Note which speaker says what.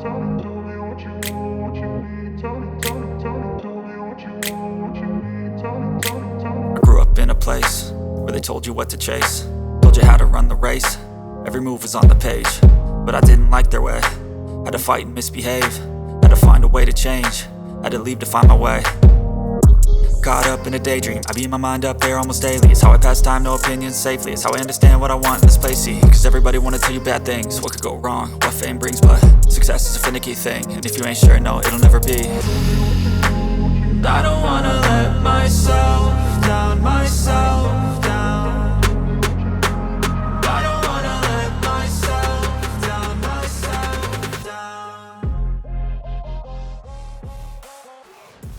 Speaker 1: I grew up in a place where they told you what to chase, told you how to run the race. Every move was on the page, but I didn't like their way. Had to fight and misbehave, had to find a way to change, had to leave to find my way. Caught up in a daydream, I beat my mind up there almost daily. It's how I pass time, no opinions safely. It's how I understand what I want in this place, see. Cause everybody wanna tell you bad things, what could go wrong, what fame brings. But success is a finicky thing, and if you ain't sure, no, it'll never be. I don't wanna let myself